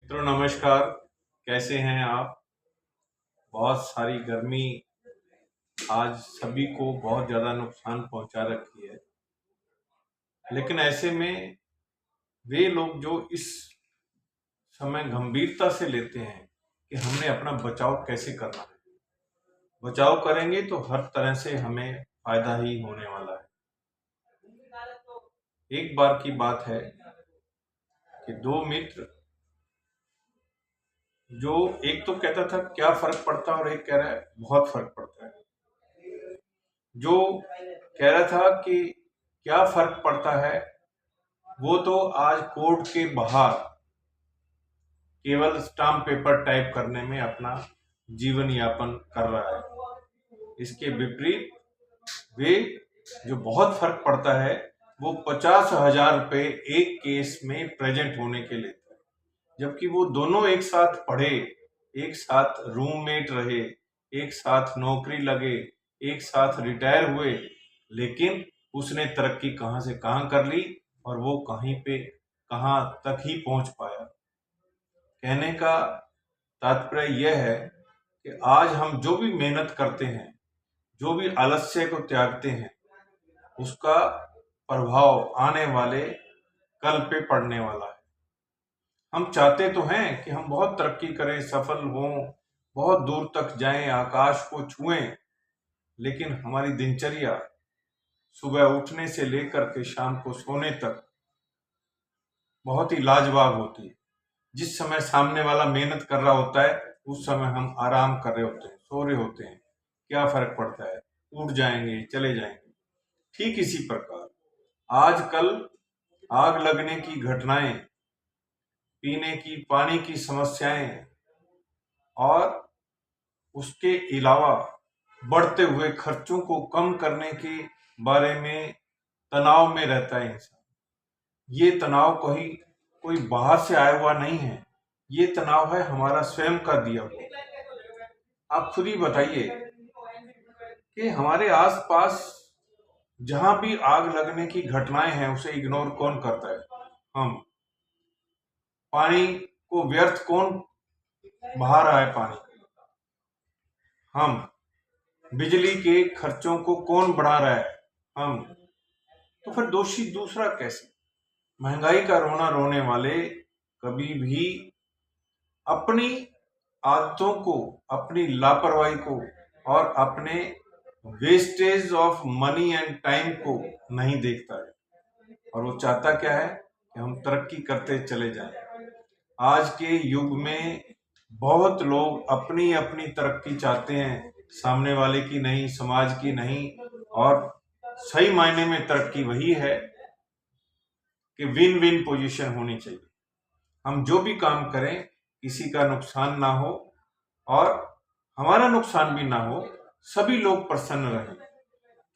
मित्रों नमस्कार। कैसे हैं आप? बहुत सारी गर्मी आज सभी को बहुत ज़्यादा नुकसान पहुंचा रखी है। लेकिन ऐसे में वे लोग जो इस समय गंभीरता से लेते हैं कि हमने अपना बचाव कैसे करना है। बचाव करेंगे तो हर तरह से हमें फायदा ही होने वाला है। एक बार की बात है कि दो मित्र, जो एक तो कहता था क्या फर्क पड़ता है और एक कह रहा है बहुत फर्क पड़ता है। जो कह रहा था कि क्या फर्क पड़ता है, वो तो आज कोर्ट के बाहर केवल स्टाम्प पेपर टाइप करने में अपना जीवन यापन कर रहा है। इसके विपरीत वे जो बहुत फर्क पड़ता है वो 50,000 रुपये एक केस में प्रेजेंट होने के लिए था। जबकि वो दोनों एक साथ पढ़े, एक साथ रूममेट रहे, एक साथ नौकरी लगे, एक साथ रिटायर हुए, लेकिन उसने तरक्की कहां से कहां कर ली और वो कहीं पे कहां तक ही पहुंच पाया। कहने का तात्पर्य यह है कि आज हम जो भी मेहनत करते हैं, जो भी आलस्य को त्यागते हैं, उसका प्रभाव आने वाले कल पे पड़ने वाला है। हम चाहते तो हैं कि हम बहुत तरक्की करें, सफल हों, बहुत दूर तक जाएं, आकाश को छुएं, लेकिन हमारी दिनचर्या सुबह उठने से लेकर के शाम को सोने तक बहुत ही लाजवाब होती है। जिस समय सामने वाला मेहनत कर रहा होता है उस समय हम आराम कर रहे होते हैं, सो रहे होते हैं। क्या फर्क पड़ता है, उठ जाएंगे, चले जाएंगे। ठीक इसी प्रकार आजकल आग लगने की घटनाएं, पीने की पानी की समस्याएं और उसके अलावा बढ़ते हुए खर्चों को कम करने के बारे में तनाव में रहता है इंसान। ये तनाव कोई बाहर से आया हुआ नहीं है, ये तनाव है हमारा स्वयं का दिया हुआ। आप खुद ही बताइए कि हमारे आसपास जहां भी आग लगने की घटनाएं हैं उसे इग्नोर कौन करता है? हम। पानी को व्यर्थ कौन बहा रहा है? पानी हम। बिजली के खर्चों को कौन बढ़ा रहा है? हम। तो फिर दोषी दूसरा कैसे? महंगाई का रोना रोने वाले कभी भी अपनी आदतों को, अपनी लापरवाही को और अपने wastage of money and time को नहीं देखता है। और वो चाहता क्या है कि हम तरक्की करते चले जाएं। आज के युग में बहुत लोग अपनी अपनी तरक्की चाहते हैं, सामने वाले की नहीं, समाज की नहीं। और सही मायने में तरक्की वही है कि विन विन पोजीशन होनी चाहिए। हम जो भी काम करें किसी का नुकसान ना हो और हमारा नुकसान भी ना हो, सभी लोग प्रसन्न रहें।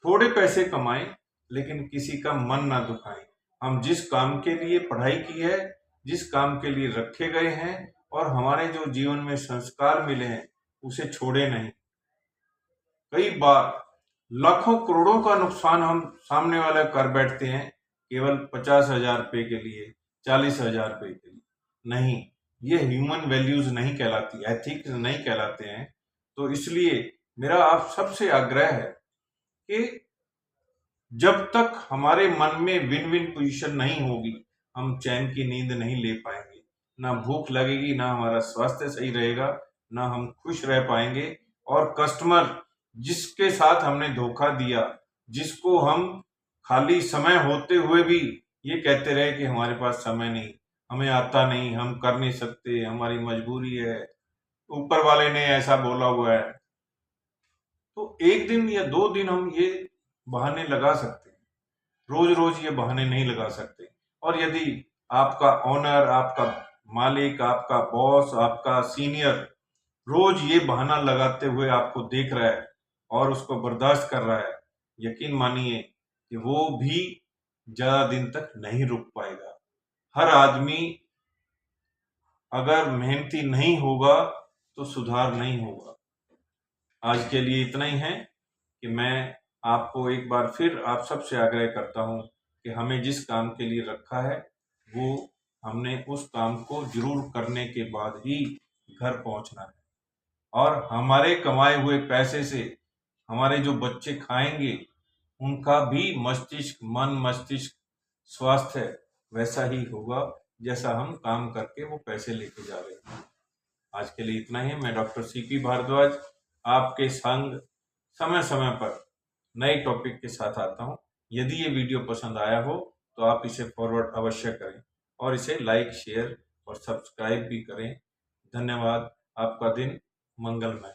थोड़े पैसे कमाएं लेकिन किसी का मन ना दुखाएं। हम जिस काम के लिए पढ़ाई की है, जिस काम के लिए रखे गए हैं और हमारे जो जीवन में संस्कार मिले हैं, उसे छोड़े नहीं। कई बार लाखों करोड़ों का नुकसान हम सामने वाला कर बैठते हैं केवल 50,000 रुपये के लिए, 40,000 रुपये के लिए। नहीं, ये ह्यूमन वैल्यूज नहीं कहलाती, एथिक्स नहीं कहलाते हैं। तो इसलिए मेरा आप सबसे आग्रह है कि जब तक हमारे मन में विन विन पोजीशन नहीं होगी, हम चैन की नींद नहीं ले पाएंगे। ना भूख लगेगी, ना हमारा स्वास्थ्य सही रहेगा, ना हम खुश रह पाएंगे। और कस्टमर जिसके साथ हमने धोखा दिया, जिसको हम खाली समय होते हुए भी ये कहते रहे कि हमारे पास समय नहीं, हमें आता नहीं, हम कर नहीं सकते, हमारी मजबूरी है, ऊपर वाले ने ऐसा बोला हुआ है, तो एक दिन या 2 दिन हम ये बहाने लगा सकते हैं। रोज रोज ये बहाने नहीं लगा सकते। और यदि आपका ऑनर, आपका मालिक, आपका बॉस, आपका सीनियर रोज ये बहाना लगाते हुए आपको देख रहा है और उसको बर्दाश्त कर रहा है, यकीन मानिए कि वो भी ज्यादा दिन तक नहीं रुक पाएगा। हर आदमी अगर मेहनती नहीं होगा तो सुधार नहीं होगा। आज के लिए इतना ही है कि मैं आपको एक बार फिर आप सबसे आग्रह करता हूं कि हमें जिस काम के लिए रखा है वो हमने उस काम को जरूर करने के बाद ही घर पहुंचना है। और हमारे कमाए हुए पैसे से हमारे जो बच्चे खाएंगे उनका भी मस्तिष्क, मन मस्तिष्क स्वास्थ्य वैसा ही होगा जैसा हम काम करके वो पैसे लेके जा रहे हैं। आज के लिए इतना ही। मैं डॉक्टर सीपी भारद्वाज आपके संग समय समय पर नए टॉपिक के साथ आता हूं। यदि ये वीडियो पसंद आया हो तो आप इसे फॉरवर्ड अवश्य करें और इसे लाइक, शेयर और सब्सक्राइब भी करें। धन्यवाद। आपका दिन मंगलमय।